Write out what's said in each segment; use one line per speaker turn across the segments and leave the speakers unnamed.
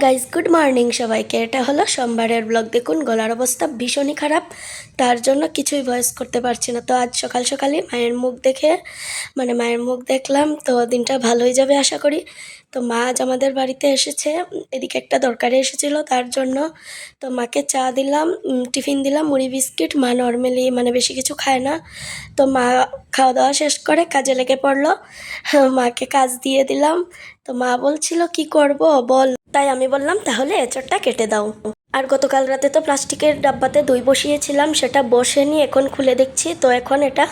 Guys good morning সবাইকে। এটা হলো সোমবারের ব্লগ। দেখুন গলার অবস্থা ভীষণই খারাপ, তার জন্য কিছুই ভয়েস করতে পারছি না। তো আজ সকাল সকালই মায়ের মুখ দেখলাম, তো দিনটা ভালোই যাবে আশা করি। তো মা আজ আমাদের বাড়িতে এসেছে, এদিকে একটা দরকারে এসেছিলো তার জন্য। তো মাকে চা দিলাম, টিফিন দিলাম, মুড়ি বিস্কিট। মা নর্মালি বেশি কিছু খায় না। তো মা খাওয়া দাওয়া শেষ করে কাজে লেগে পড়লো। মাকে কাজ দিয়ে দিলাম। তো মা বলছিল কি করব বল, তাই আমি বললাম তাহলে এঁচড়টা কেটে দাও। আর গতকাল রাতে তো প্লাস্টিকের ডাব্বাতে দই বসিয়েছিলাম, সেটা বসেনি, এখন খুলে দেখছি। তো এখন এটা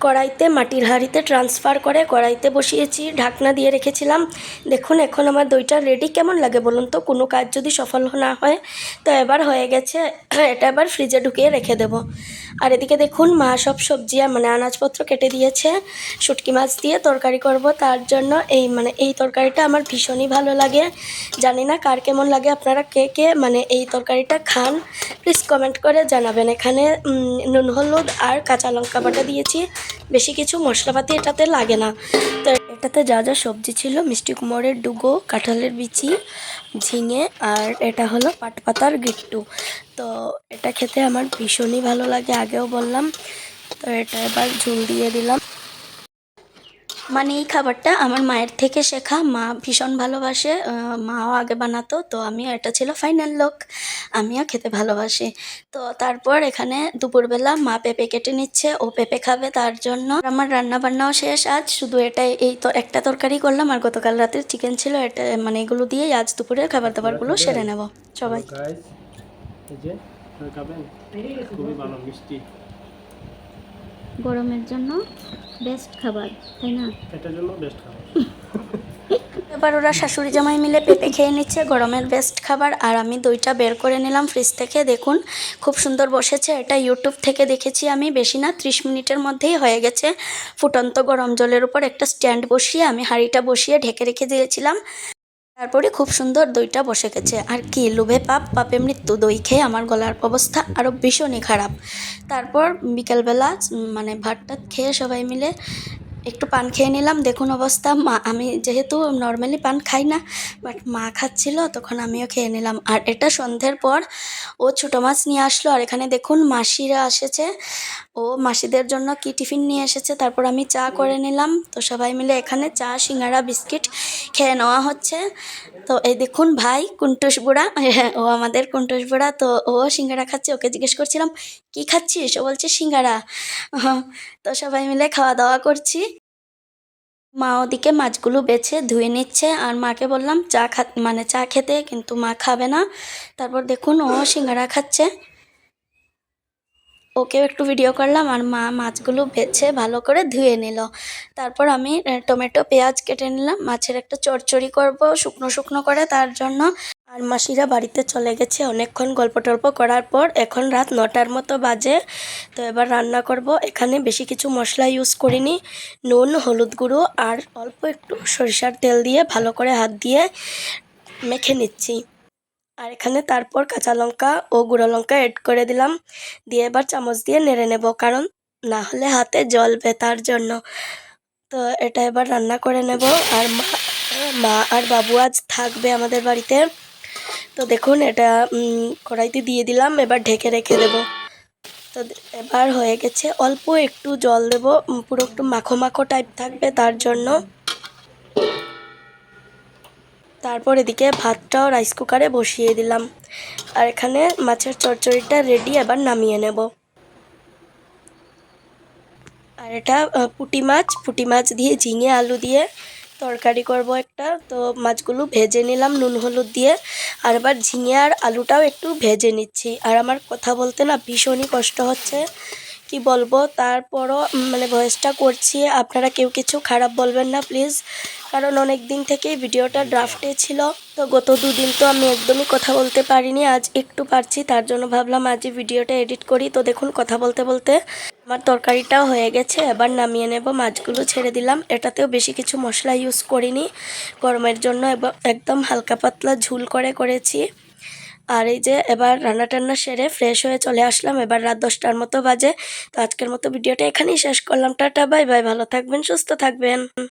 কড়াইতে, মাটির হাঁড়িতে ট্রান্সফার করে কড়াইতে বসিয়েছি, ঢাকনা দিয়ে রেখেছিলাম। দেখুন এখন আমার দইটা রেডি। কেমন লাগে বলুন তো কোনো কাজ যদি সফল না হয়? তো এবার হয়ে গেছে, এটা এবার ফ্রিজে ঢুকিয়ে রেখে দেব। আর এদিকে দেখুন মা সব সবজি আনাজপত্র কেটে দিয়েছে। শুটকি মাছ দিয়ে তরকারি করব, তার জন্য এই তরকারিটা আমার ভীষণই ভালো লাগে। জানি না কার কেমন লাগে, আপনারা কে কে এই তরকারিটা খান প্লিজ কমেন্ট করে জানাবেন। এখানে নুন হলুদ আর কাঁচা লঙ্কা বাটা দিয়েছি, বেশি কিছু মশলাপাতি এটাতে লাগে না। তো এটাতে যা যা সবজি ছিল, মিষ্টি কুমড়ের ডুগো, কাঁঠালের বিচি, ঝিঙে, আর এটা হলো পাটপাতার গিট্টু। তো এটা খেতে আমার ভীষণই ভালো লাগে, আগেও বললাম। তো এটা এবার ঝুল দিয়ে দিলাম। এই খাবারটা আমার মায়ের থেকে শেখা, মা ভীষণ ভালোবাসে, মাও আগে বানাতো। তো আমিও, এটা ছিল ফাইনাল লুক, আমিও খেতে ভালোবাসি। তো তারপর এখানে দুপুরবেলা মা পেঁপে কেটে নিচ্ছে, ও পেঁপে খাবে তার জন্য। আমার রান্না বান্নাও শেষ আজ, শুধু এটাই, এই তো একটা তরকারি করলাম, আর গতকাল রাতের চিকেন ছিল, এটা এগুলো দিয়েই আজ দুপুরের খাবার দাবারগুলো সেরে নেব সবাই।
গরমের জন্য বেস্ট খাবার, তাই না?
এটার জন্য বেস্ট খাবার।
এবার ওরা শাশুড়ি জামাই মিলে পেঁপে খেয়ে নিচ্ছে, গরমের বেস্ট খাবার। আর আমি দইটা বের করে নিলাম ফ্রিজ থেকে। দেখুন খুব সুন্দর বসেছে, এটা ইউটিউব থেকে দেখেছি আমি, বেশি না 30 মিনিটের মধ্যেই হয়ে গেছে। ফুটন্ত গরম জলের উপর একটা স্ট্যান্ড বসিয়ে আমি হাঁড়িটা বসিয়ে ঢেকে রেখে দিয়েছিলাম, তারপরে খুব সুন্দর দইটা বসে গেছে। আর কি লোভে পাপ, পাপে মৃত্যু, দই খেয়ে আমার গলার অবস্থা আরও ভীষণই খারাপ। তারপর বিকেলবেলা ভাতটা খেয়ে সবাই মিলে একটু পান খেয়ে নিলাম। দেখুন অবস্থা, আমি যেহেতু নর্মালি পান খাই না, বাট মা খাচ্ছিল তখন আমিও খেয়ে নিলাম। আর এটা সন্ধ্যের পর ও ছোটো মাছ নিয়ে আসলো। আর এখানে দেখুন মাসিরা এসেছে, ও মাসিদের জন্য কি টিফিন নিয়ে এসেছে। তারপর আমি চা করে নিলাম। তো সবাই মিলে এখানে চা, সিঙ্গারা, বিস্কিট খেয়ে নেওয়া হচ্ছে। তো এই দেখুন ভাই কুন্টুস বুড়া, ও আমাদের কুন্টুস বুড়া। তো ও সিঙ্গারা খাচ্ছে, ওকে জিজ্ঞেস করছিলাম কি খাচ্ছিস, ও বলছে সিঙ্গারা। তো সবাই মিলে খাওয়া দাওয়া করছি। মা ওদিকে মাছগুলো বেছে ধুয়ে নিচ্ছে, আর মাকে বললাম চা খেতে, কিন্তু মা খাবে না। তারপর দেখুন ও সিঙ্গারা খাচ্ছে, ওকেও একটু ভিডিও করলাম। আর মা মাছগুলো বেছে ভালো করে ধুয়ে নিল। তারপর আমি টমেটো পেঁয়াজ কেটে নিলাম, মাছের একটা চচ্চড়ি করব শুকনো শুকনো করে, তার জন্য। আর মাসিরা বাড়িতে চলে গেছে অনেকক্ষণ গল্প টল্প করার পর, এখন রাত 9টার মতো বাজে। তো এবার রান্না করব। এখানে বেশি কিছু মশলা ইউজ করিনি, নুন, হলুদ গুঁড়ো আর অল্প একটু সরিষার তেল দিয়ে ভালো করে হাত দিয়ে মেখে নিচ্ছি। আর এখানে তারপর কাঁচা লঙ্কা ও গুঁড়ো লঙ্কা অ্যাড করে দিলাম, দিয়ে এবার চামচ দিয়ে নেড়ে নেব, কারণ না হলে হাতে জ্বলবে, তার জন্য। তো এটা এবার রান্না করে নেব। আর মা আর বাবু আজ থাকবে আমাদের বাড়িতে। তো দেখুন এটা কড়াইতে দিয়ে দিলাম, এবার ঢেকে রেখে দেব। তো এবার হয়ে গেছে, অল্প একটু জল দেব, পুরো একটু মাখো মাখো টাইপ থাকবে, তার জন্য। তারপর এদিকে ভাতটাও রাইস কুকারে বসিয়ে দিলাম। আর এখানে মাছের চচ্চড়িটা রেডি, এবার নামিয়ে নেব। আর এটা পুঁটি মাছ দিয়ে ঝিঙে আলু দিয়ে তরকারি করব একটা। তো মাছগুলো ভেজে নিলাম নুন হলুদ দিয়ে, আর এবার ঝিঙে আর আলুটাও একটু ভেজে নিচ্ছি। আর আমার কথা বলতে না ভীষণই কষ্ট হচ্ছে, কি বলবো। তারপরও ভয়েসটা করছি, আপনারা কেউ কিছু খারাপ বলবেন না প্লিজ, কারণ অনেক দিন থেকেই ভিডিওটা ড্রাফটে ছিল। তো গত দুদিন তো আমি একদমই কথা বলতে পারিনি, আজ একটু পারছি, তার জন্য ভাবলাম আজই ভিডিওটা এডিট করি। তো দেখুন কথা বলতে বলতে আমার তরকারিটাও হয়ে গেছে, এবার নামিয়ে নেব। মাছগুলো ছেড়ে দিলাম, এটাতেও বেশি কিছু মশলা ইউজ করিনি, গরমের জন্য একদম হালকা পাতলা ঝুল করে করেছি। আর এই যে এবার রান্না টান্না সেরে ফ্রেশ হয়ে চলে আসলাম, এবার রাত 10টার মতো বাজে। তো আজকের মতো ভিডিওটা এখানেই শেষ করলাম, টাটা বাই বাই, ভালো থাকবেন, সুস্থ থাকবেন।